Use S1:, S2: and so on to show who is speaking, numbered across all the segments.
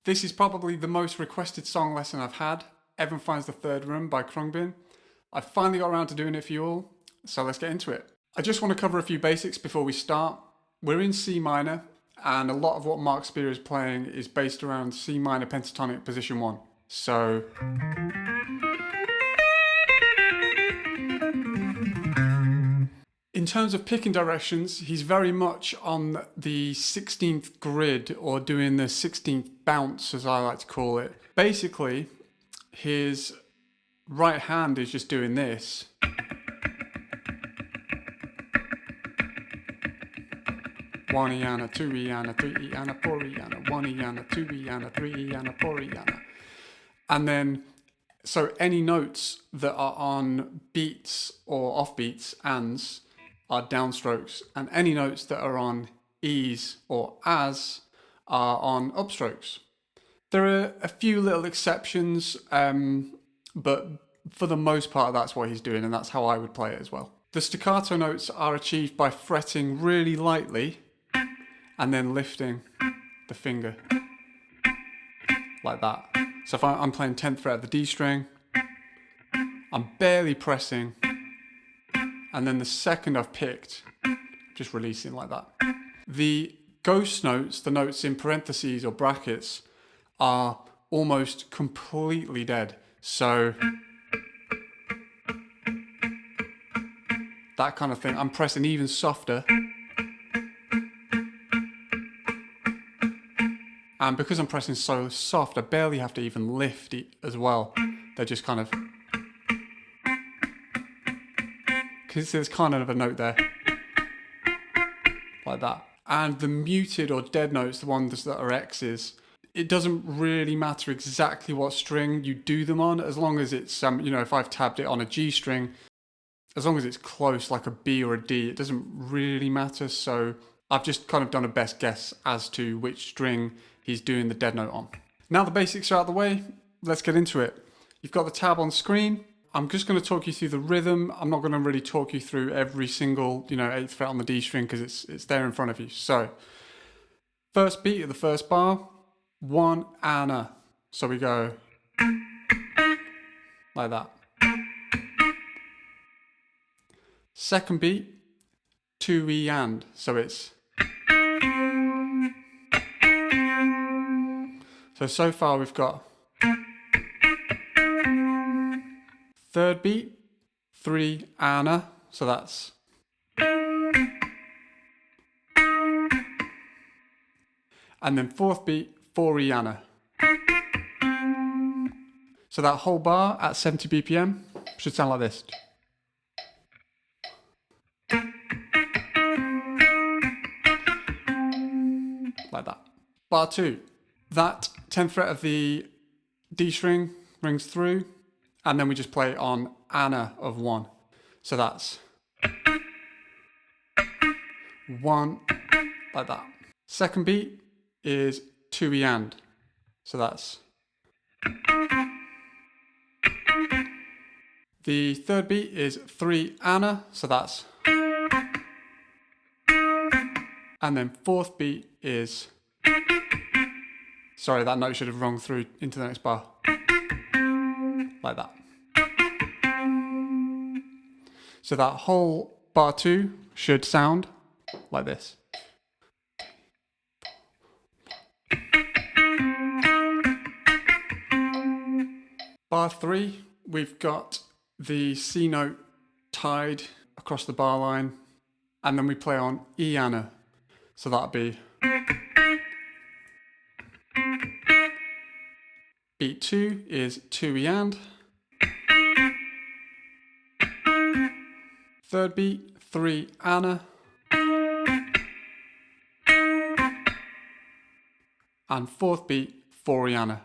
S1: This is probably the most requested song lesson I've had. Everyone Finds the Third Room by Khruangbin. I finally got around to doing it for you all, so let's get into it. I just want to cover a few basics before we start. We're in C minor, and a lot of what Mark Speer is playing is based around C Minor Pentatonic Position 1. So in terms of picking directions, he's very much on the 16th grid, or doing the 16th bounce, as I like to call it. Basically, his right hand is just doing this. One Iana, two Iana, three Iana, four Iana, one Iana, two Iana, three Iana, four Iana. And then, so any notes that are on beats or off beats, ands, are downstrokes, and any notes that are on E's or as are on upstrokes. There are a few little exceptions, but for the most part that's what he's doing, and that's how I would play it as well. The staccato notes are achieved by fretting really lightly and then lifting the finger like that. So if I'm playing 10th fret of the D string, I'm barely pressing, and then the second I've picked, just releasing like that. The ghost notes, the notes in parentheses or brackets, are almost completely dead. So that kind of thing, I'm pressing even softer. And because I'm pressing so soft, I barely have to even lift it as well. They're just kind of, because there's kind of a note there, like that. And the muted or dead notes, the ones that are X's, it doesn't really matter exactly what string you do them on, as long as it's, if I've tabbed it on a G string, as long as it's close, like a B or a D, it doesn't really matter. So I've just kind of done a best guess as to which string he's doing the dead note on. Now the basics are out of the way, let's get into it. You've got the tab on screen. I'm just going to talk you through the rhythm. I'm not going to really talk you through every single, 8th fret on the D string, because it's there in front of you. So, first beat of the first bar, 1 Anna. So we go like that. Second beat, 2 E and. So it's, so far we've got third beat, 3 Anna, so that's, and then fourth beat, 4 Iana. So that whole bar at 70 BPM should sound like this. Like that. Bar 2, that 10th fret of the D string rings through, and then we just play on Anna of 1. So that's 1, like that. Second beat is 2 E and. So that's, the third beat is 3 Anna, so that's, and then fourth beat is, sorry, that note should have rung through into the next bar, like that. So that whole bar 2 should sound like this. Bar 3, we've got the C note tied across the bar line, and then we play on E Anna. So that'd be beat 2 is 2 E and. Third beat, 3 Anna. And fourth beat, 4 Iana.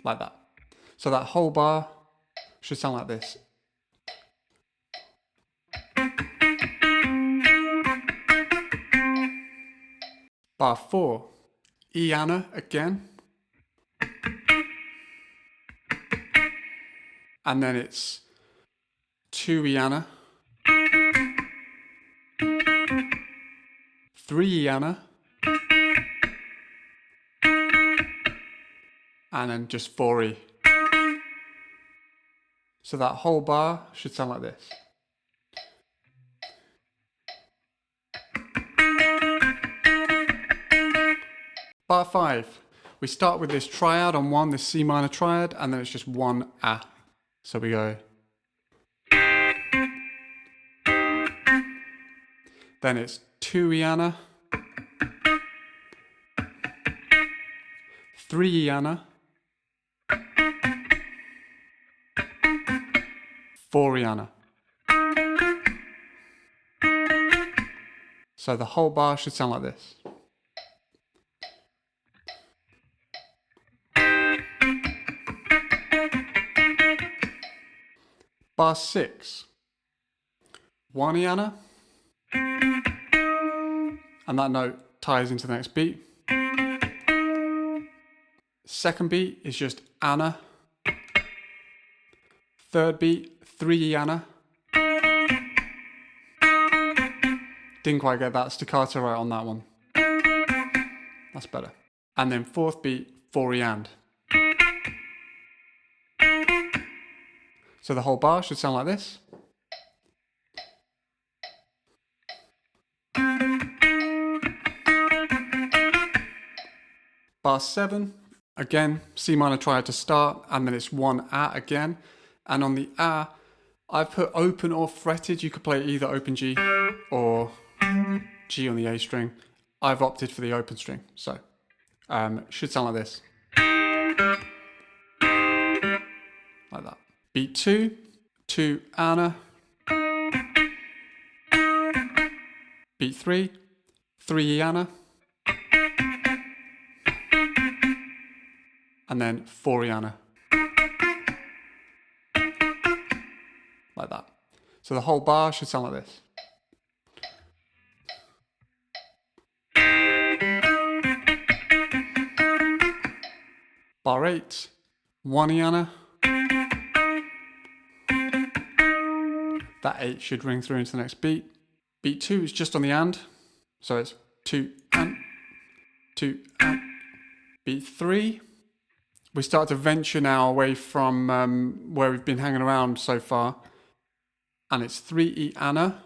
S1: Like that. So that whole bar should sound like this. Bar 4, Iana again. And then it's 2 Iana. 3 Iana, and then just 4 E. So that whole bar should sound like this. Bar 5. We start with this triad on 1, this C minor triad, and then it's just 1 A. So we go. Then it's 2 Iana, 3 Iana, 4 Iana. So the whole bar should sound like this. Bar 6. 1 Iana, and that note ties into the next beat. Second beat is just Ana. Third beat, 3 Iana. Didn't quite get that staccato right on that one. That's better. And then fourth beat, 4 Iand. So the whole bar should sound like this. Bar 7, again, C minor triad to start, and then it's 1 A again. And on the A, I've put open or fretted. You could play either open G or G on the A string. I've opted for the open string, so should sound like this. Like that. Beat 2, 2 Ana. Beat 3, 3 Iana. And then 4 Iana. Like that. So the whole bar should sound like this. Bar 8, 1 Iana. That 8 should ring through into the next beat. Beat 2 is just on the and. So it's 2 and, 2 and. Beat 3. We start to venture now away from where we've been hanging around so far. And it's 3 E Ana.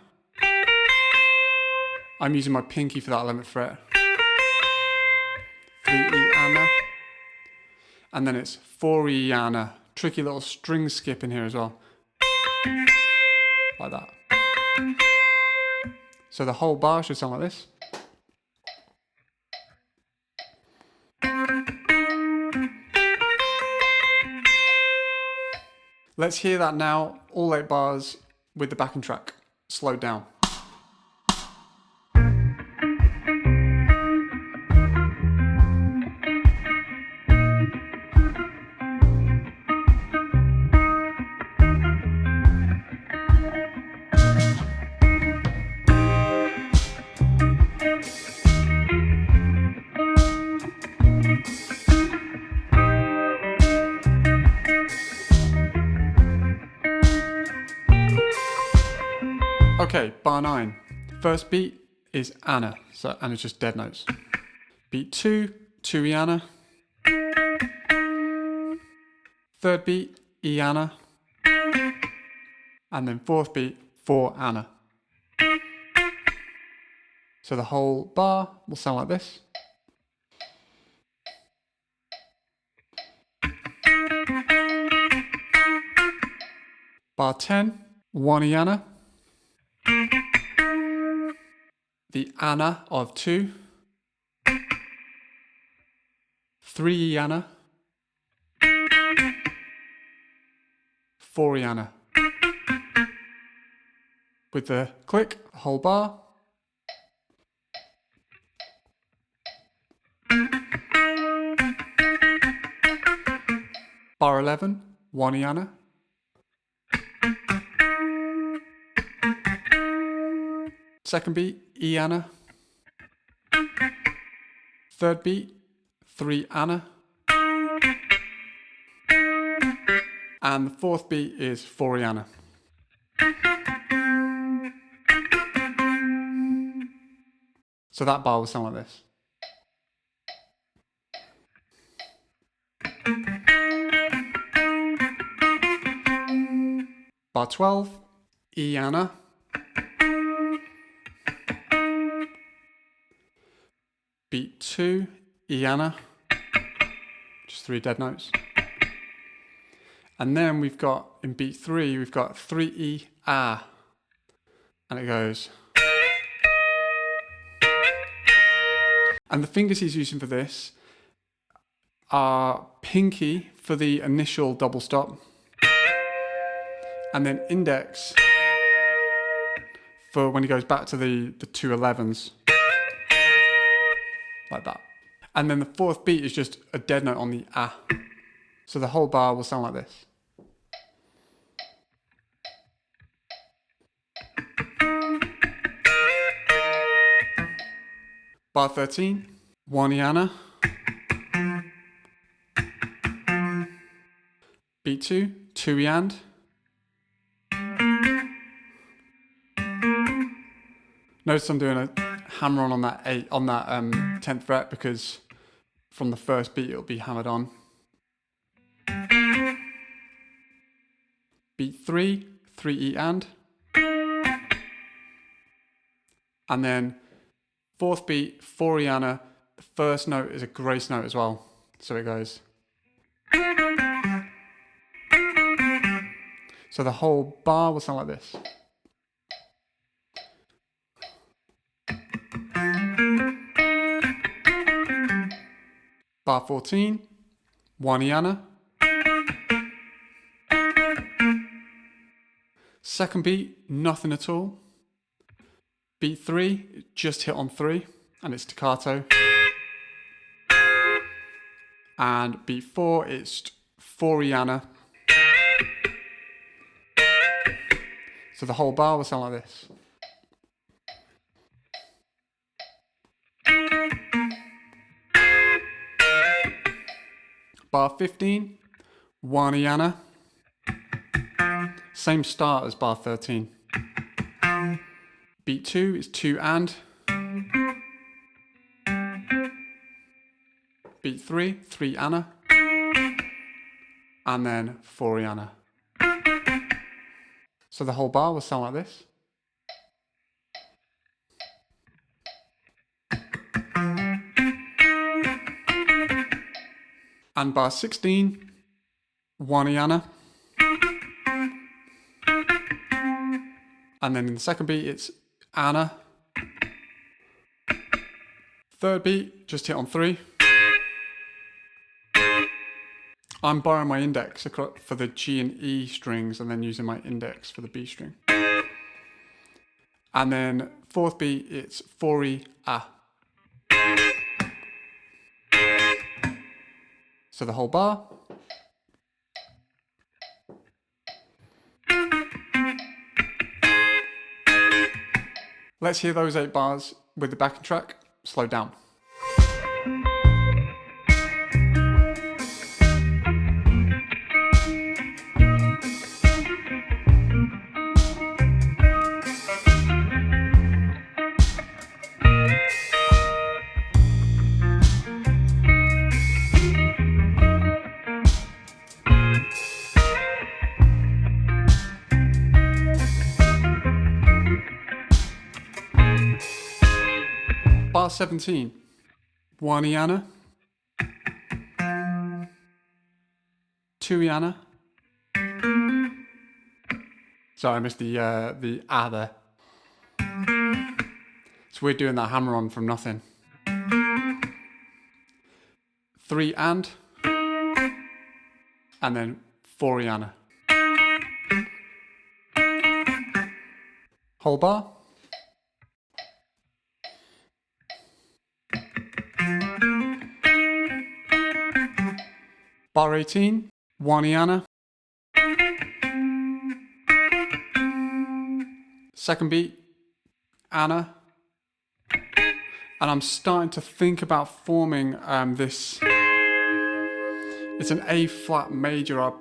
S1: I'm using my pinky for that 11th fret. 3 E Ana. And then it's 4 E Ana. Tricky little string skip in here as well. Like that. So the whole bar should sound like this. Let's hear that now, all 8 bars with the backing track, slowed down. Okay, bar 9. First beat is Ana, so Ana's just dead notes. Beat 2, 2 Iana. Third beat, Iana. And then fourth beat, 4 Ana. So the whole bar will sound like this. Bar 10, 1 Iana. The Ana of 2, 3 Iana, 4 Iana. With the click, whole bar. Bar 11, 1 Iana. Second beat, Iana. Third beat, 3 Ana. And the fourth beat is 4 Iana. So that bar will sound like this. Bar 12, E Anna. Beat 2, E Anna. Just 3 dead notes. And then we've got, in beat 3, we've got 3 E A. And it goes. And the fingers he's using for this are pinky for the initial double stop, and then index for when he goes back to the 2 11s, like that. And then the 4th beat is just a dead note on the A. So the whole bar will sound like this. Bar 13, 1 E Anna. Beat 2, 2 E and. Notice I'm doing a hammer on that 10th fret, because from the first beat it'll be hammered on. Beat 3, 3 E and then 4th beat, 4 E Anna. The first note is a grace note as well, so it goes. So the whole bar will sound like this. Bar 14, 1 E Anna. Second beat, nothing at all. Beat 3, just hit on 3, and it's staccato. And beat 4, it's 4 E Anna. So the whole bar will sound like this. Bar 15, 1 E Anna. Same start as bar 13. Beat 2 is 2 and. Beat 3, 3 Anna. And then 4 E Anna. So the whole bar will sound like this. And bar 16, 1 E Anna. And then in the second beat it's Anna. Third beat, just hit on 3. I'm borrowing my index for the G and E strings and then using my index for the B string. And then 4th beat, it's 4 E A. So the whole bar. Let's hear those 8 bars with the backing track slowed down. Bar 17, 1 E Anna, 2 E Anna. Sorry, I missed the A there. So we're doing that hammer on from nothing. 3 and then 4 E Anna. Whole bar. Bar 18, 1 E Anna. Second beat, Anna. And I'm starting to think about forming this. It's an A flat major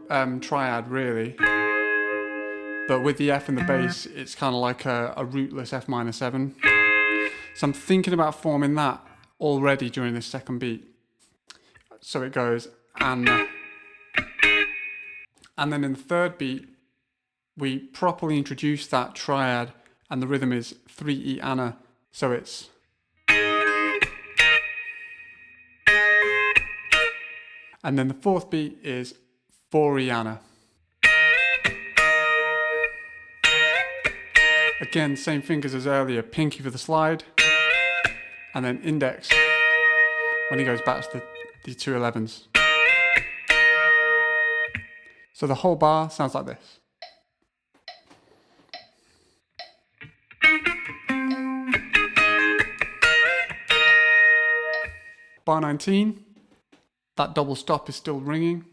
S1: triad really. But with the F in the bass, it's kind of like a rootless F minor 7. So I'm thinking about forming that already during this second beat. So it goes Anna. And then in the third beat, we properly introduce that triad, and the rhythm is 3E Anna. So it's. And then the fourth beat is 4E Anna. Again, same fingers as earlier, pinky for the slide, and then index when he goes back to the 2/11s. So the whole bar sounds like this. Bar 19, that double stop is still ringing,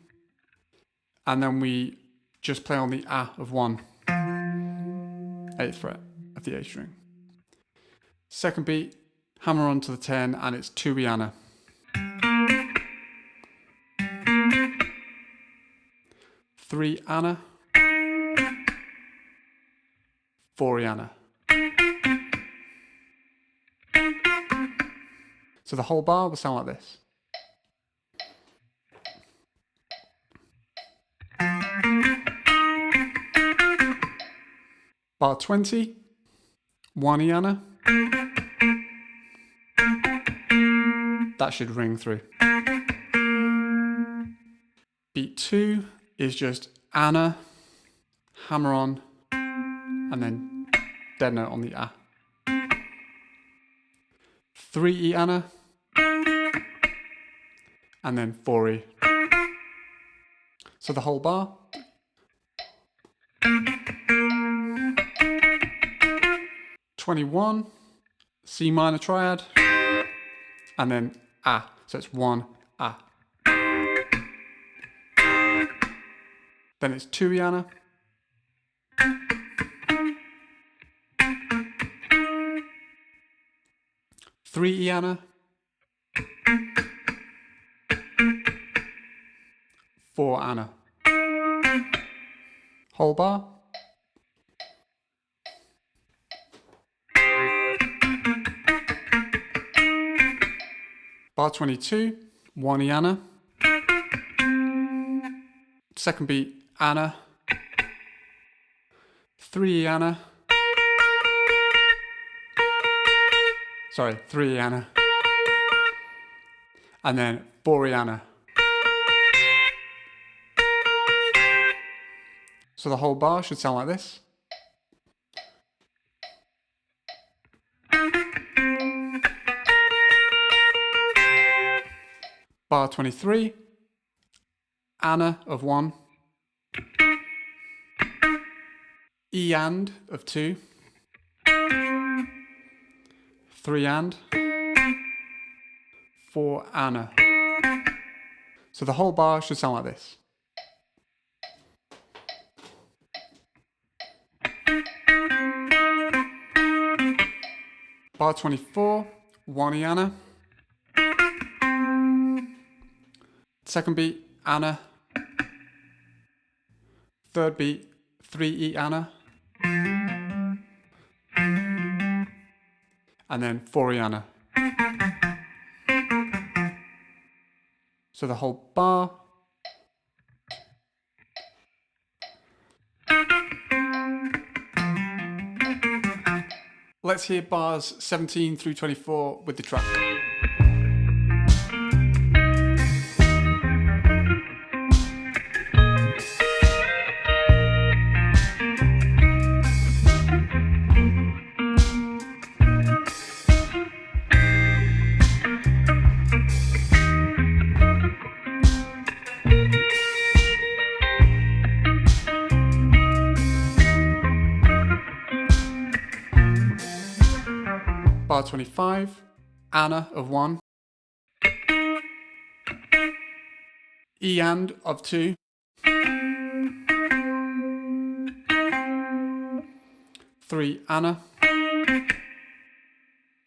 S1: and then we just play on the A of 1, 8th fret of the A string. Second beat, hammer on to the 10, and it's 2E Anna. 3 Anna, 4 Anna. So the whole bar will sound like this. Bar 20, 1 Anna. That should ring through. Beat 2 is just Anna, hammer on, and then dead note on the A. 3E Anna, and then 4E. So the whole bar. '21, C minor triad, and then A. So it's 1 A. Then it's 2E Anna. Three Anna. 4 Anna. Whole bar. Bar 22, 1 Anna. Second beat, Anna. 3 Anna. Sorry, 3 Anna. And then 4 Anna. So the whole bar should sound like this. Bar 23, Anna of 1, E and of 2, 3 and, 4 Anna. So the whole bar should sound like this. Bar 24, 1 Anna. Second beat, Anna. Third beat, 3E Anna. And then 4 Anna. So the whole bar. Let's hear bars 17 through 24 with the track. Bar 25, Anna of 1, E and of 2, 3 Anna,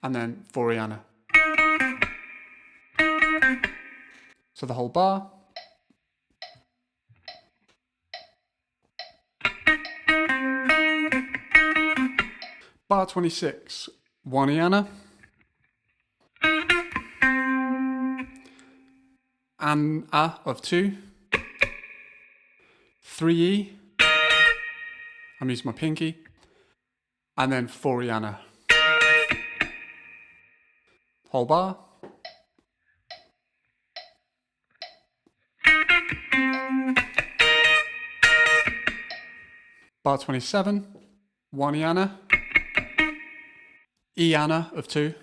S1: and then 4 Anna. So the whole bar. Bar 26, 1 Anna, A of 2, 3E, I'm using my pinky, and then 4E Anna. Whole bar. Bar 27, 1E Anna, E Anna of 2.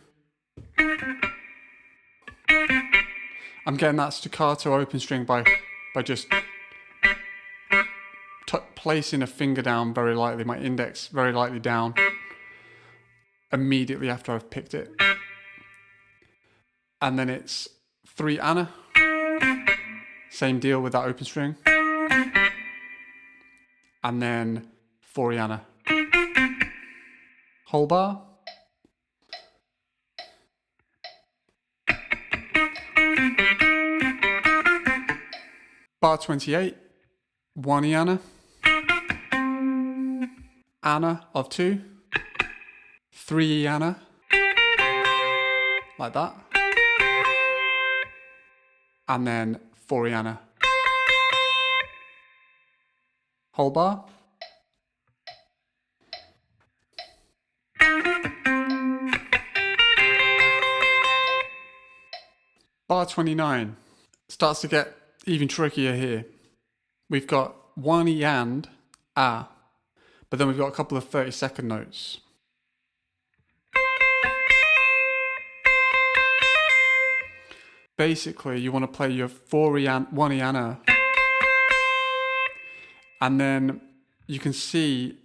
S1: I'm getting that staccato open string by just placing a finger down very lightly, my index very lightly down, immediately after I've picked it. And then it's 3 Anna, same deal with that open string. And then 4 Anna. Whole bar. Bar 28, 1 Anna, Anna of 2, 3 Anna, like that, and then 4 Anna. Whole bar. Bar 29 starts to get even trickier here. We've got 1 E and A, but then we've got a couple of 30-second notes. Basically, you want to play your 4 E and 1 E Anna, and then you can see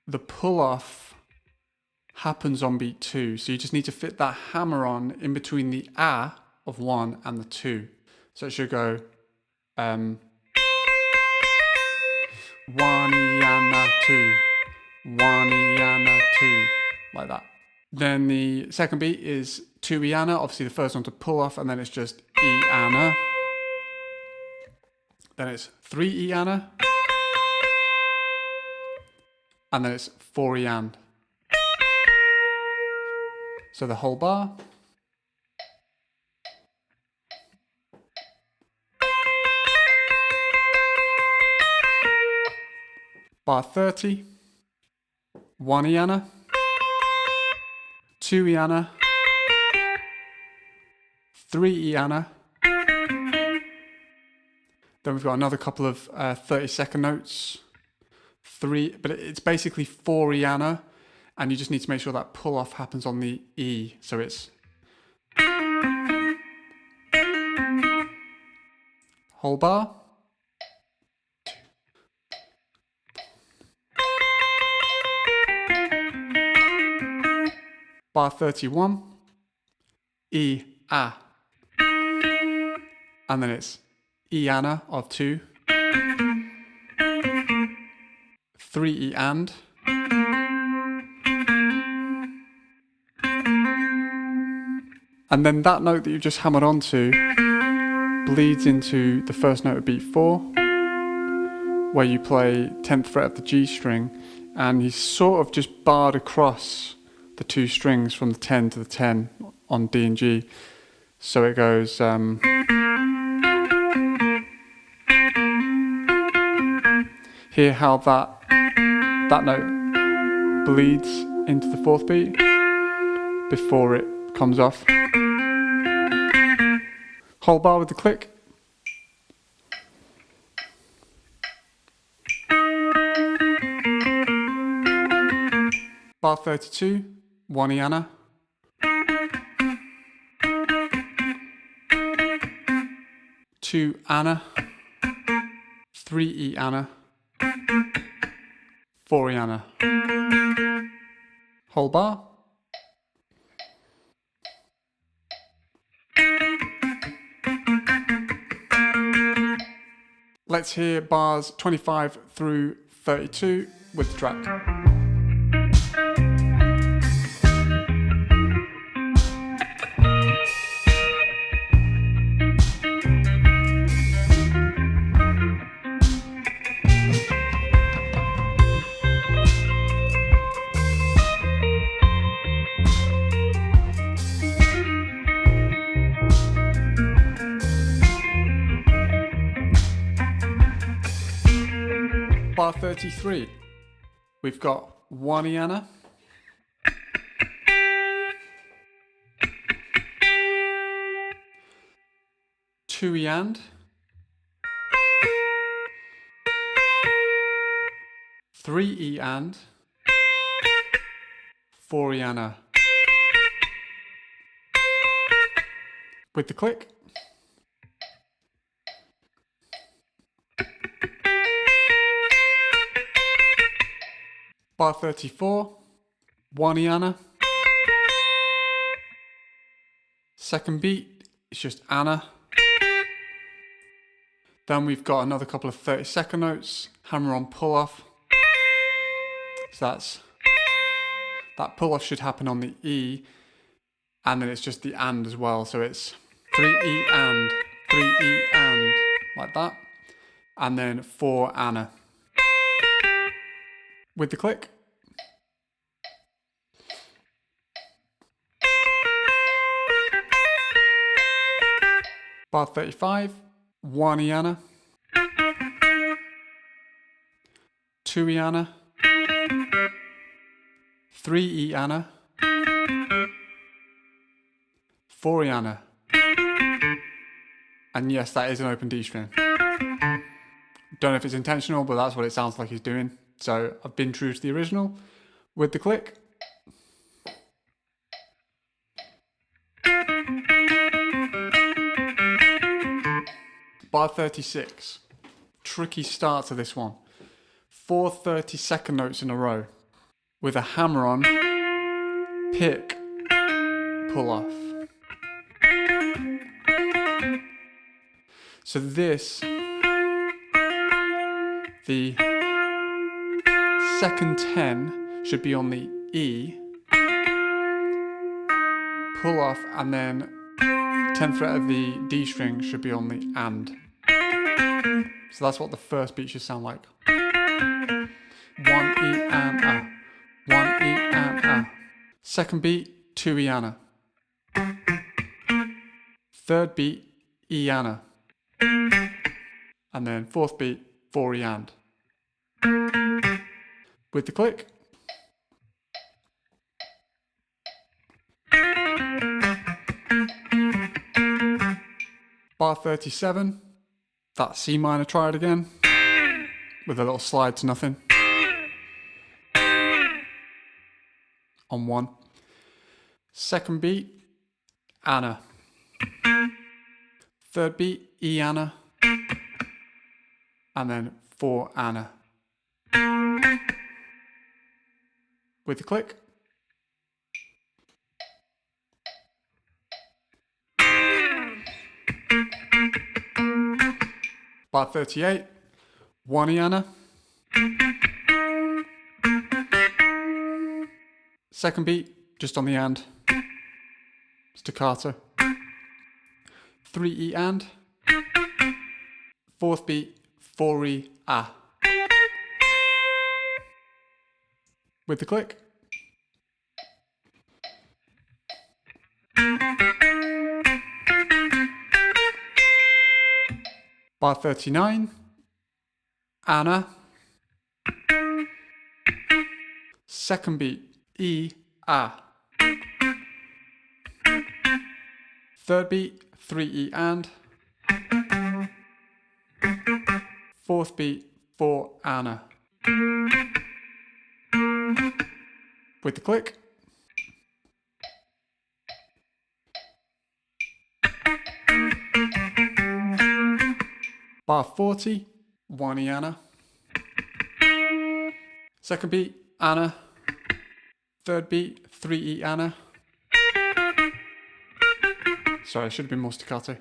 S1: the pull-off happens on beat 2. So you just need to fit that hammer on in between the A of 1 and the 2. So it should go 1 E Anna 2, 1 E Anna 2, like that. Then the second beat is 2 E Anna, obviously the first one to pull off, and then it's just E Anna. Then it's 3 E Anna, and then it's 4 E and. So the whole bar. Bar 30, 1 E Anna, 2 E Anna, 3 E Anna. Then we've got another couple of 30-second notes. But it's basically 4 E Anna, and you just need to make sure that pull off happens on the E. So it's whole bar. Bar 31, E, A. And then it's E Anna of 2, 3 E and. And then that note that you've just hammered onto bleeds into the first note of beat 4, where you play 10th fret of the G string, and he's sort of just barred across the 2 strings from the 10 to the 10 on D and G. So it goes hear how that note bleeds into the 4th beat before it comes off. Whole bar with the click. Bar 32, 1 E Anna, 2 Anna, 3 E Anna, 4 E Anna. Whole bar. Let's hear bars 25 through 32 with the track. Bar 33, we've got 1 Iana, 2 and, 3 and, 4 Iana. With the click. Bar 34, 1 Iana. Second beat, it's just Anna. Then we've got another couple of 30-second notes, hammer on pull off. So that pull off should happen on the E, and then it's just the and as well. So it's 3 E and, 3 E and, like that. And then 4 Anna. With the click. Bar 35, 1 Iana, 2 Iana, 3 Iana, 4 Iana. And yes, that is an open D string. Don't know if it's intentional, but that's what it sounds like he's doing. So I've been true to the original. With the click. Bar 36. Tricky start to this one. 4 30-second notes in a row with a hammer on, pick, pull off. So this, the second 10 should be on the E, pull off, and then 10th fret of the D string should be on the and. So that's what the first beat should sound like. 1 E and A, 1 E and A. Second beat, 2 Iana. Third beat, Iana. And then fourth beat, 4 E and. With the click. Bar 37, that C minor triad again, with a little slide to nothing. On 1. Second beat, Anna. Third beat, Iana. And then 4 Anna. With the click. Bar 38, 1 Iana. Second beat, just on the and. Staccato. 3 E and. Fourth beat, 4 E A. With the click. Bar 39, Anna. Second beat, E, A. Third beat, 3 E and. Fourth beat, 4 Anna. With the click. Bar 40, 1 Iana. Second beat, Anna. Third beat, 3 E Anna. Sorry, I should have been more staccato.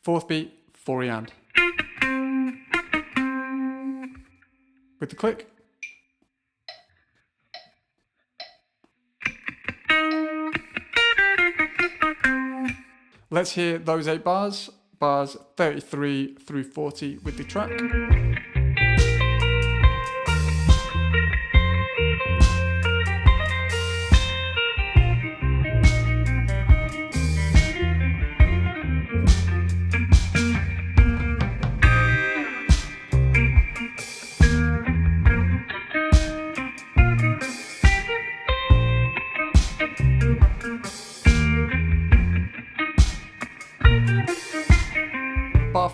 S1: Fourth beat, 4 E and. With the click. Let's hear those 8 bars. Bars 33 through 40 with the track.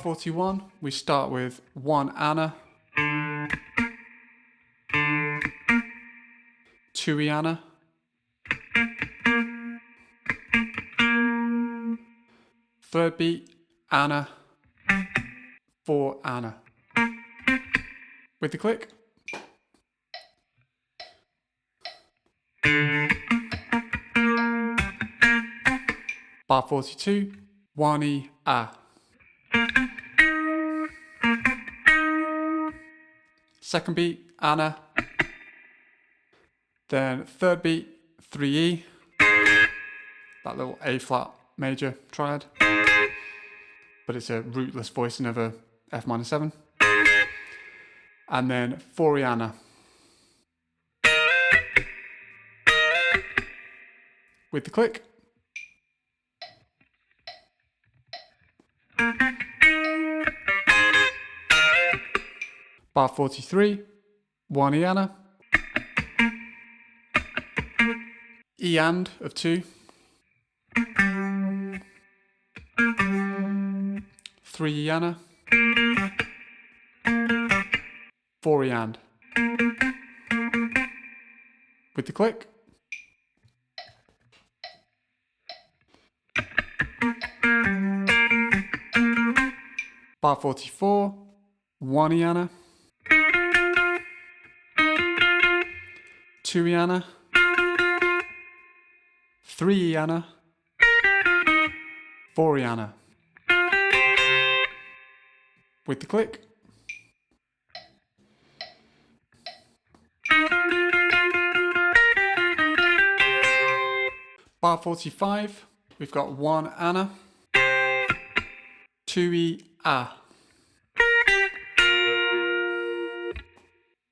S1: 41, we start with 1 Anna, 2 Anna, 3rd beat, Anna, 4 Anna. With the click. Bar 42, 1 E, A. 2nd beat, Anna. Then 3rd beat, 3 E. That little A flat major triad. But it's a rootless voicing of a F minor 7. And then 4 E Anna. With the click. Bar 43, 1 E Anna, E and of 2, 3 E Anna, 4 E and. With the click. Bar 44, 1 E Anna, 2 E Anna, 3 E Anna, 4 E Anna. With the click. Bar 45, we've got 1 Anna, 2 E A,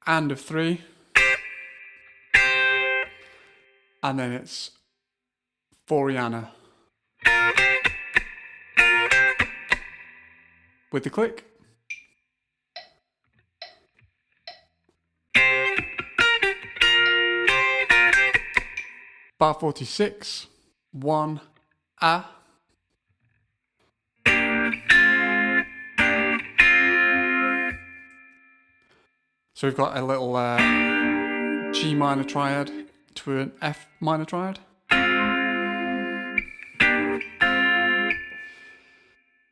S1: and of 3, and then it's 4 E Anna. With the click. Bar 46, 1 A, so we've got a little G minor triad to an F minor triad.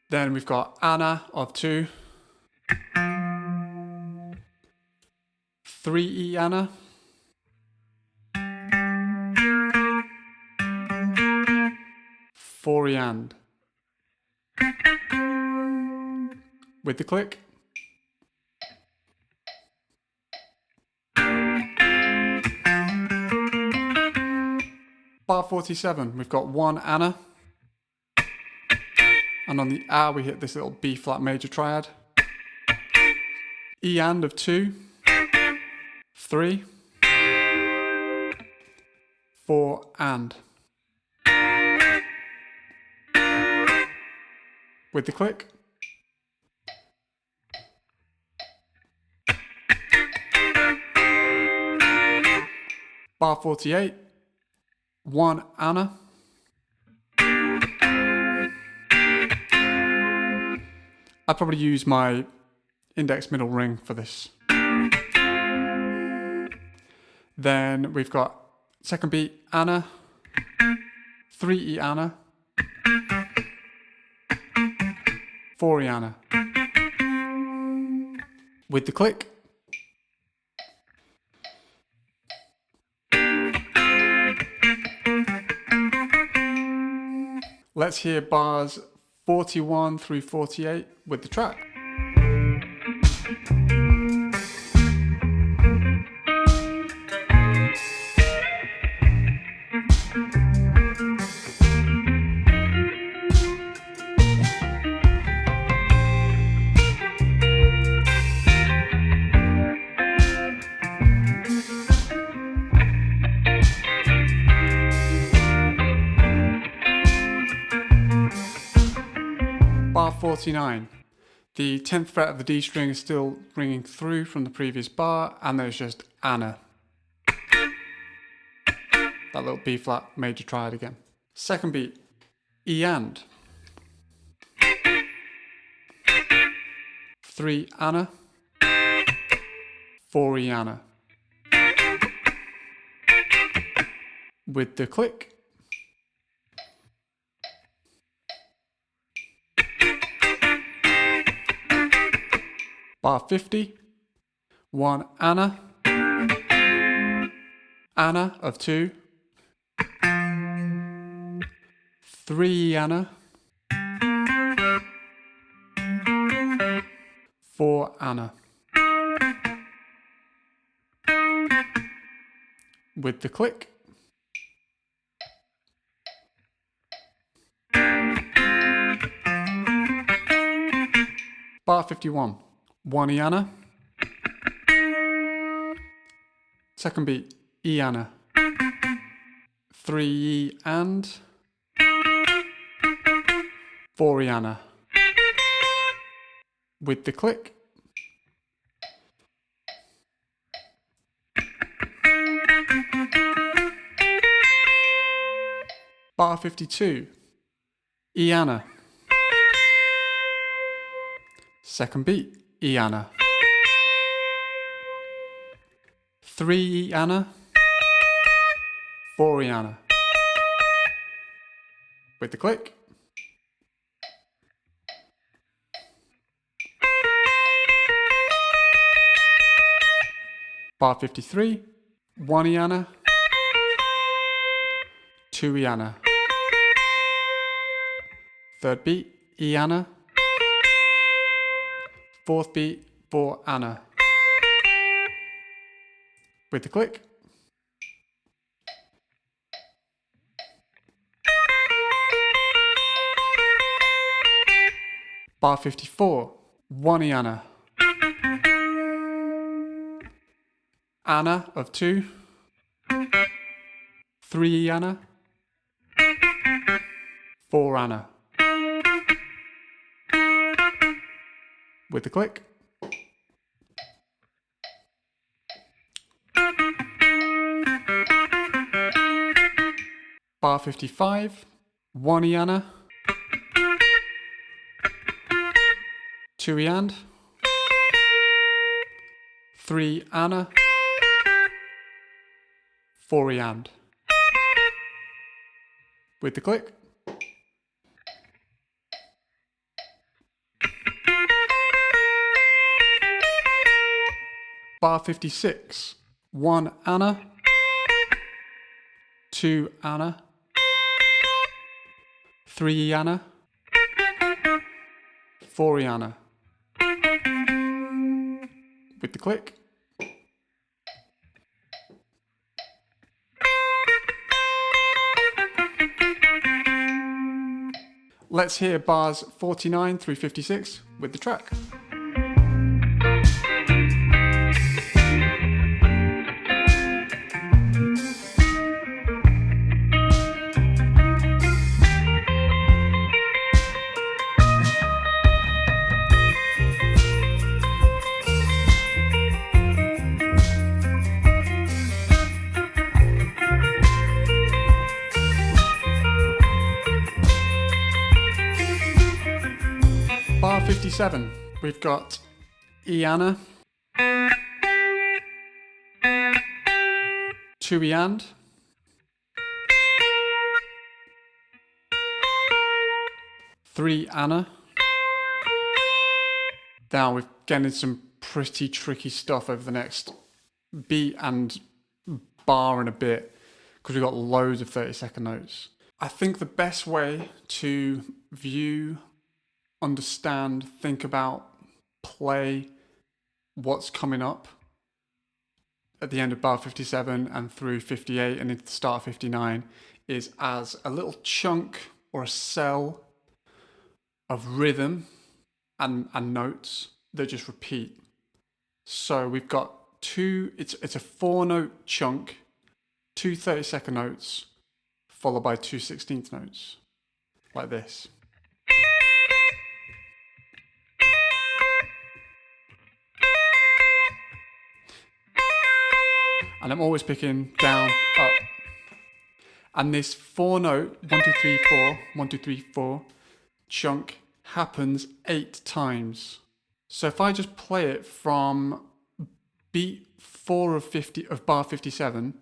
S1: Then we've got Anna of 2, 3 E Anna, 4 E and. With the click. Bar 47, we've got 1 Anna, and on the A we hit this little B flat major triad, E and of 2, 3, 4 and. With the click. Bar 48, 1 Anna, I'd probably use my index middle ring for this. Then we've got 2nd beat Anna, 3 E Anna, 4 E Anna. With the click. Let's hear bars 41 through 48 with the track. Bar 49. The 10th fret of the D string is still ringing through from the previous bar, and there's just Anna. That little B flat major triad again. 2nd beat, E and. 3 Anna, 4 Iana. With the click. Bar 50, 1 Anna, Anna of 2, 3 Anna, 4 Anna. With the click. Bar 51, 1 Iana, second beat Iana, 3 E and 4 Iana. With the click. Bar 52, Iana, second beat Iana, 3 Iana, 4 Iana. With the click. Bar 53, 1 Iana, 2 Iana, third beat Iana, fourth beat 4 Anna. With the click. Bar 54, 1 Iana, Anna of 2, 3 Iana, 4 Anna. With the click. Bar 55, 1 Iana, 2 and, 3 Anna, 4 and. With the click. Bar 56, 1 Anna, 2 Anna, 3 Anna, 4 Anna. With the click. Let's hear bars 49 through 56 with the track. Bar 57, we've got Iana, 2 and, 3 Anna. Now we're getting some pretty tricky stuff over the next beat and bar in a bit because we've got loads of 30-second notes. I think the best way to view, understand, think about, play what's coming up at the end of bar 57 and through 58 and into the start of 59 is as a little chunk or a cell of rhythm and notes that just repeat. So we've got it's a 4-note chunk, 2 30-second notes followed by 2 16th notes like this. And I'm always picking down, up. And this 4-note, 1, 2, 3, 4, 1, 2, 3, 4 chunk happens 8 times. So if I just play it from beat 4 of bar 57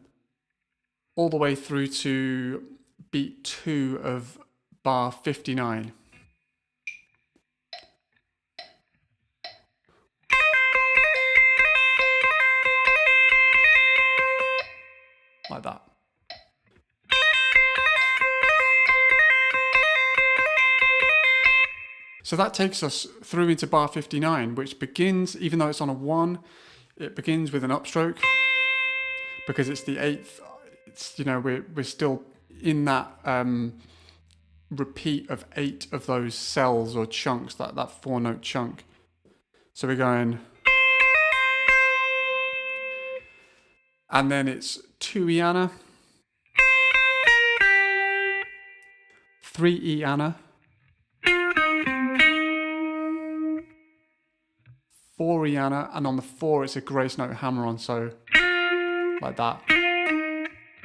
S1: all the way through to beat 2 of bar 59. Like that. So that takes us through into bar 59, which begins, even though it's on a 1, it begins with an upstroke because it's the 8th. It's, you know, we're still in that repeat of 8 of those cells or chunks, that 4-note chunk. So we're going, and then it's 2 Iana, 3 Iana, 4 Iana, and on the 4 it's a grace note hammer on, so like that,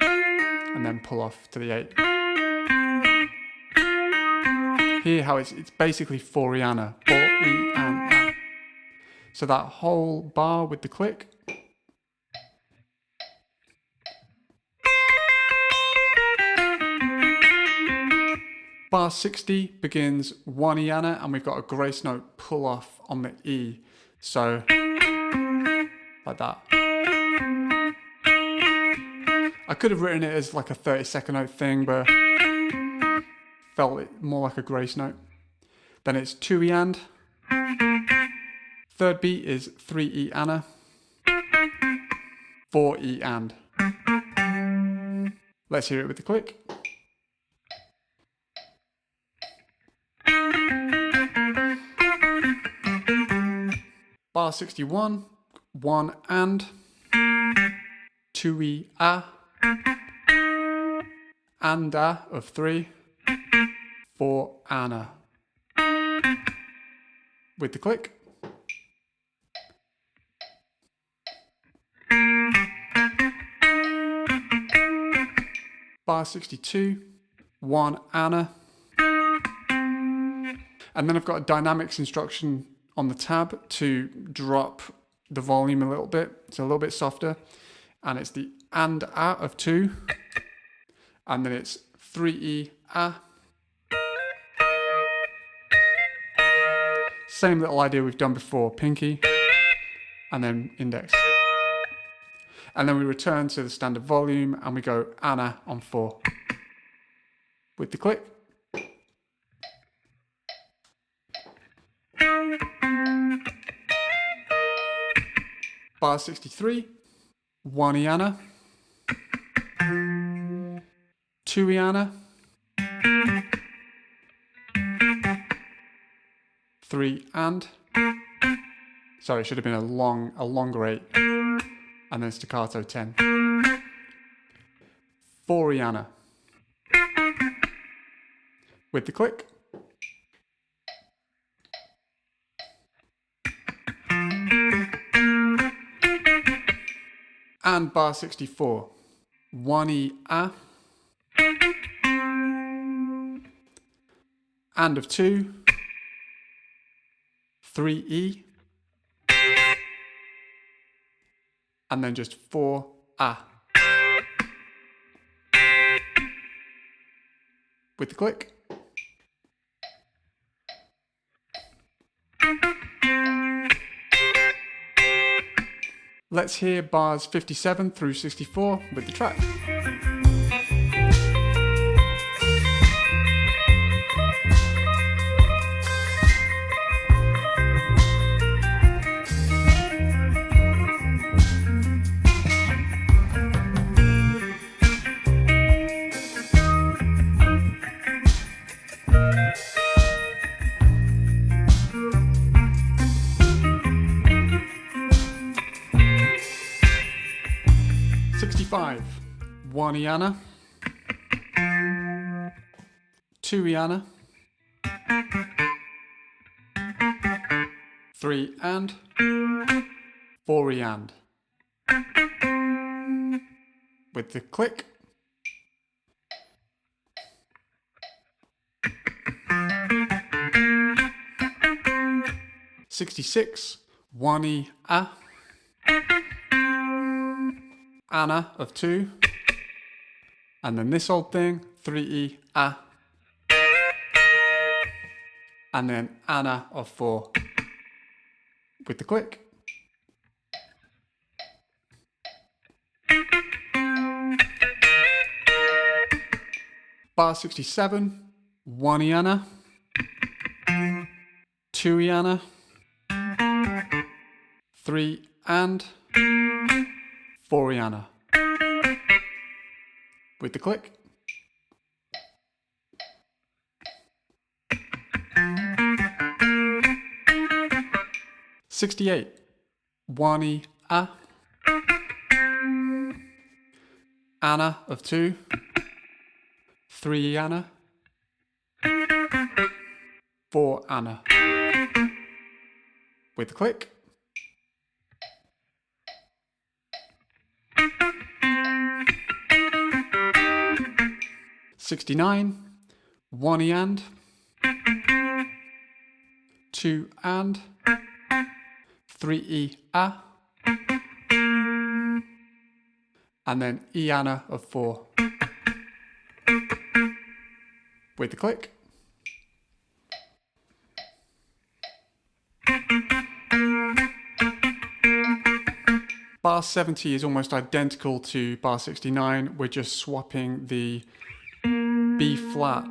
S1: and then pull off to the 8. Hear how it's basically 4 Iana, 4 Iana. So that whole bar with the click. Bar 60 begins 1 Iana, and we've got a grace note pull off on the E. So, like that. I could have written it as like a 32nd note thing, but felt it more like a grace note. Then it's 2 Iand. Third beat is 3 Iana. 4 Iand. Let's hear it with the click. Bar 61, 1 and, 2 A, and A of 3, 4 Anna. With the click. Bar 62, 1 Anna. And then I've got a dynamics instruction on the tab to drop the volume a little bit. It's a little bit softer. And it's the and A of 2. And then it's 3 A. Same little idea we've done before. Pinky. And then index. And then we return to the standard volume and we go Anna on 4. With the click. Bar 63, 1 Iana, 2 Iana, 3 and, sorry, it should have been a longer 8, and then staccato 10, 4 Iana, with the click. And bar 64, 1 E A, and of 2, 3 E, and then just 4 A. With the click. Let's hear bars 57 through 64 with the track. Five, 1 Iana, 2 Iana, 3 and, 4 and. With the click. 66, 1E A, Anna of 2, and then this old thing, 3E A, and then Anna of 4 with the click. Bar 67, 1E Anna, 2E Anna, 3 and 4E Anna with the click. '68, 1E A, Anna of 2, 3E Anna, 4 Anna with the click. '69, 1E and, 2 and, 3E A, and then E Anna of 4 with the click. Bar 70 is almost identical to bar 69. We're just swapping the B flat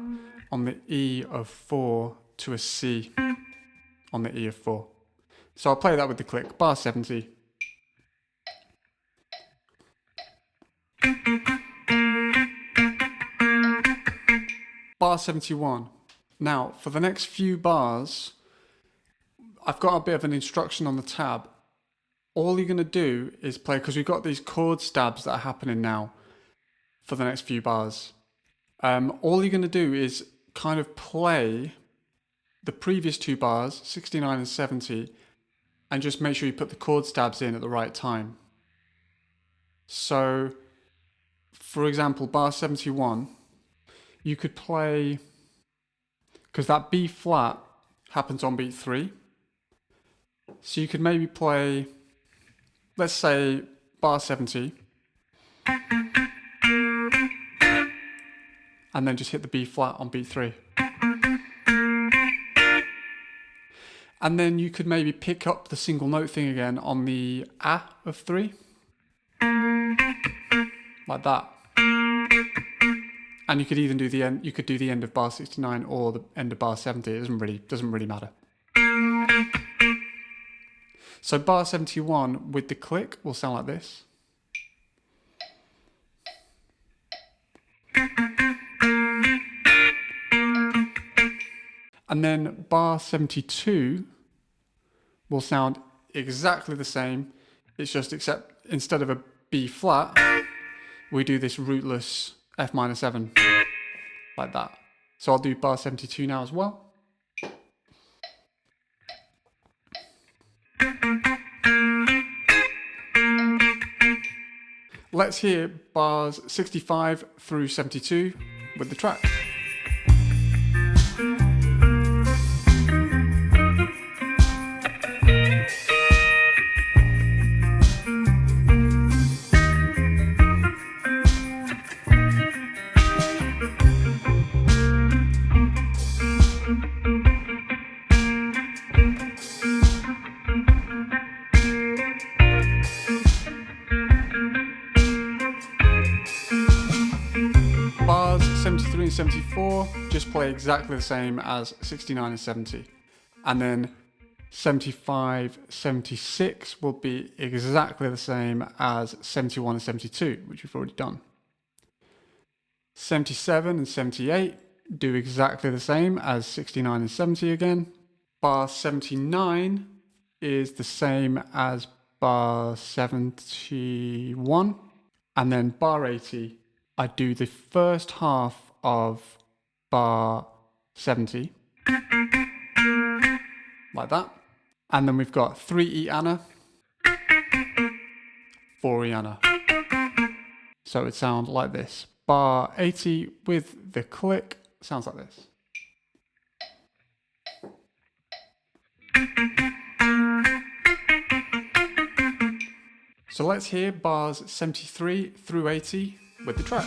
S1: on the E of 4 to a C on the E of 4. So I'll play that with the click. Bar 70. Bar 71. Now, for the next few bars, I've got a bit of an instruction on the tab. All you're going to do is play, because we've got these chord stabs that are happening now for the next few bars. All you're going to do is kind of play the previous 2 bars, 69 and 70, and just make sure you put the chord stabs in at the right time. So, for example, bar 71, you could play, because that B flat happens on beat 3, so you could maybe play, let's say, bar 70, and then just hit the B flat on beat 3. And then you could maybe pick up the single note thing again on the A of 3, like that. And you could even do the end. You could do the end of bar 69 or the end of bar 70. It doesn't really matter. So bar 71 with the click will sound like this. And then bar 72 will sound exactly the same. It's just except instead of a B flat, we do this rootless F minor 7 like that. So I'll do bar 72 now as well. Let's hear bars 65 through 72 with the track. Bars 73 and 74 just play exactly the same as 69 and 70. And then 75, 76 will be exactly the same as 71 and 72, which we've already done. 77 and 78 do exactly the same as 69 and 70 again. Bar 79 is the same as bar 71. And then bar 80, I do the first half of bar 70, like that. And then we've got 3E Anna, 4E Anna. So it sounds like this. Bar 80 with the click sounds like this. So let's hear bars 73 through 80 with the track.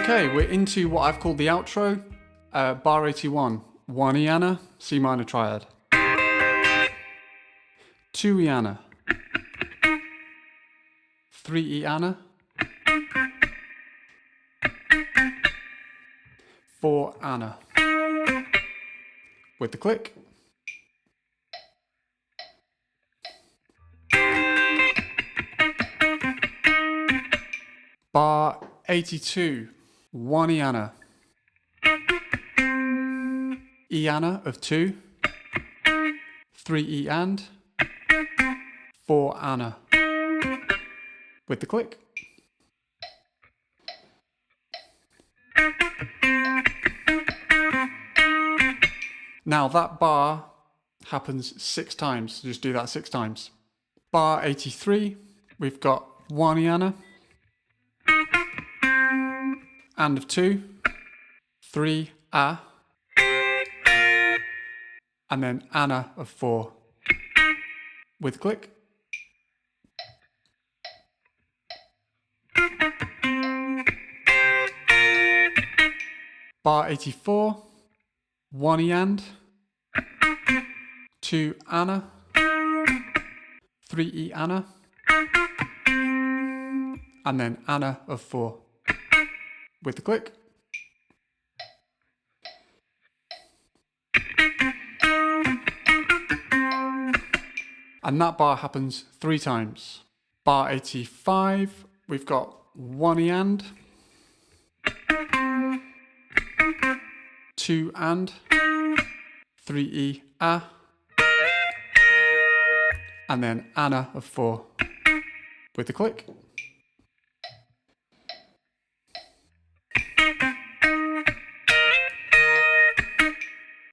S1: Okay, we're into what I've called the outro, bar 81, 1 Iana, C minor triad, 2 Iana, 3 Iana, 4 Anna, with the click, bar 82, 1 Iana, Iana of 2, 3 E and, 4 Anna, with the click. Now that bar happens 6 times, so just do that 6 times. Bar 83, we've got 1 Iana, and of 2, 3 A, and then Anna of 4, with click. Bar 84, 1 E and, 2 Anna, 3 E Anna, and then Anna of 4, with the click. And that bar happens 3 times. Bar 85, we've got 1 E and, 2 and, 3 E A, and then Anna of 4, with the click.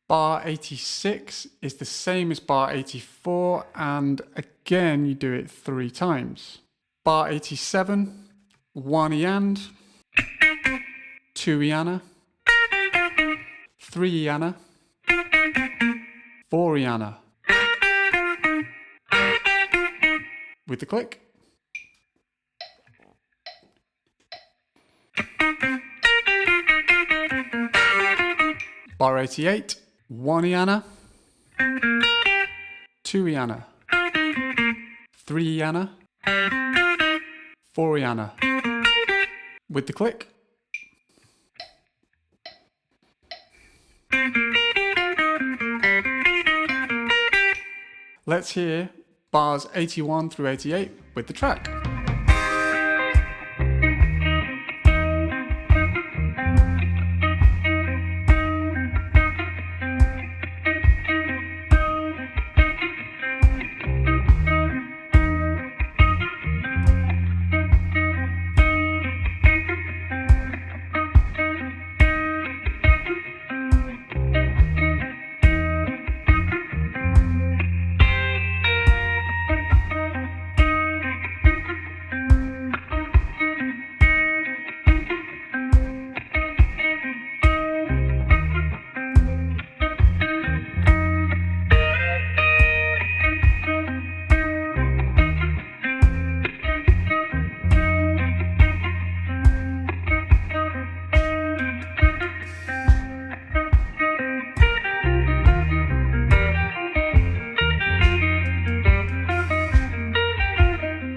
S1: Bar 86 is the same as bar 84, and again you do it 3 times. Bar 87, 1 E and, 2 Iana, 3 Iana, 4 Iana, with the click. Bar 88, 1 Iana, 2 Iana, 3 Iana, 4 Iana, with the click. Let's hear bars 81 through 88 with the track.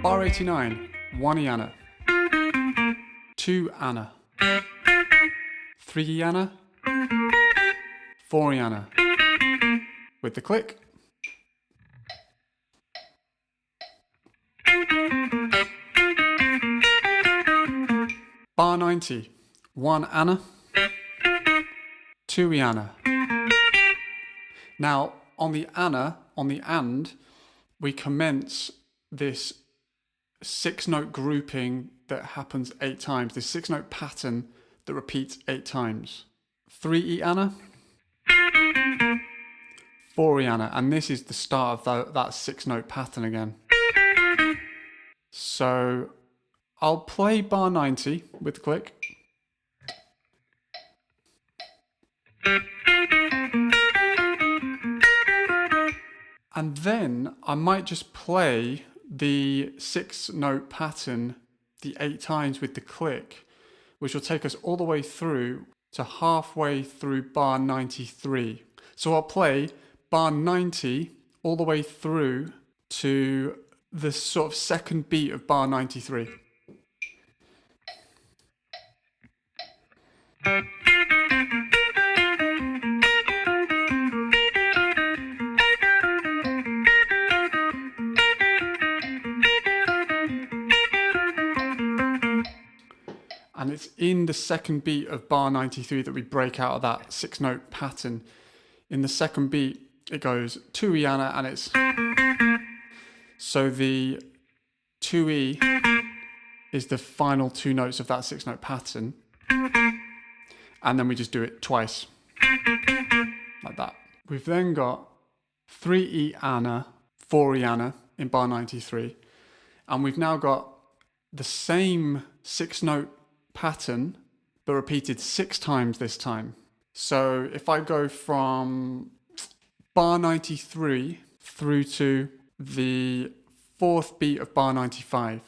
S1: Bar 89, 1 Iana, 2 Anna, 3 Iana, 4 Iana, with the click. Bar 90, 1 Anna, 2 Iana. Now on the Anna, on the and, we commence this 6-note grouping that happens 8 times, this 6-note pattern that repeats 8 times. 3 Eana, 4 Eana, and this is the start of that 6-note pattern again. So I'll play bar 90 with the click. And then I might just play the 6-note pattern the 8 times with the click, which will take us all the way through to halfway through bar 93. So I'll play bar 90 all the way through to the sort of second beat of bar 93. And it's in the second beat of bar 93 that we break out of that 6-note pattern. In the second beat, it goes 2 Eana, and it's... So the 2E is the final 2 notes of that 6-note pattern. And then we just do it twice. Like that. We've then got 3 Eana, 4 Eana in bar 93. And we've now got the same 6-note pattern, but repeated 6 times this time. So if I go from bar 93 through to the 4th beat of bar 95.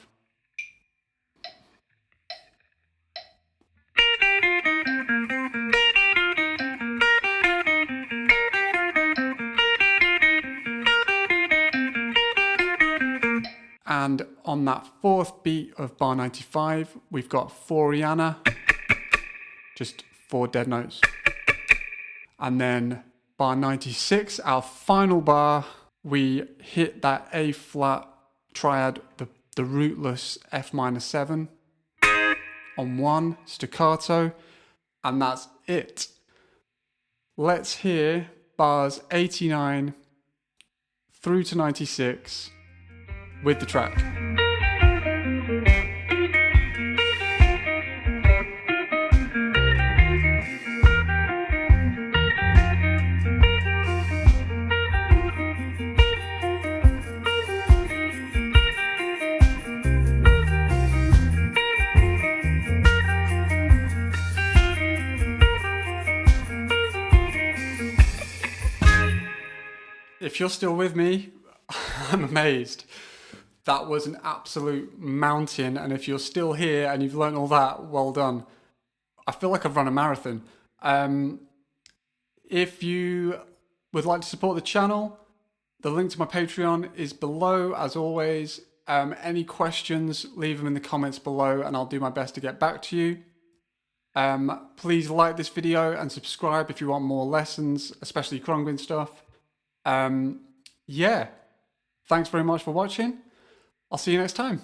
S1: And on that 4th beat of bar 95, we've got 4 Eana, just 4 dead notes. And then bar 96, our final bar, we hit that A flat triad, the rootless F minor 7 on 1, staccato, and that's it. Let's hear bars 89 through to 96 with the track. If you're still with me, I'm amazed. That was an absolute mountain, and if you're still here and you've learned all that, well done. I feel like I've run a marathon. If you would like to support the channel, the link to my Patreon is below, as always. Any questions, leave them in the comments below, and I'll do my best to get back to you. Please like this video and subscribe if you want more lessons, especially Khruangbin stuff. Yeah, thanks very much for watching. I'll see you next time.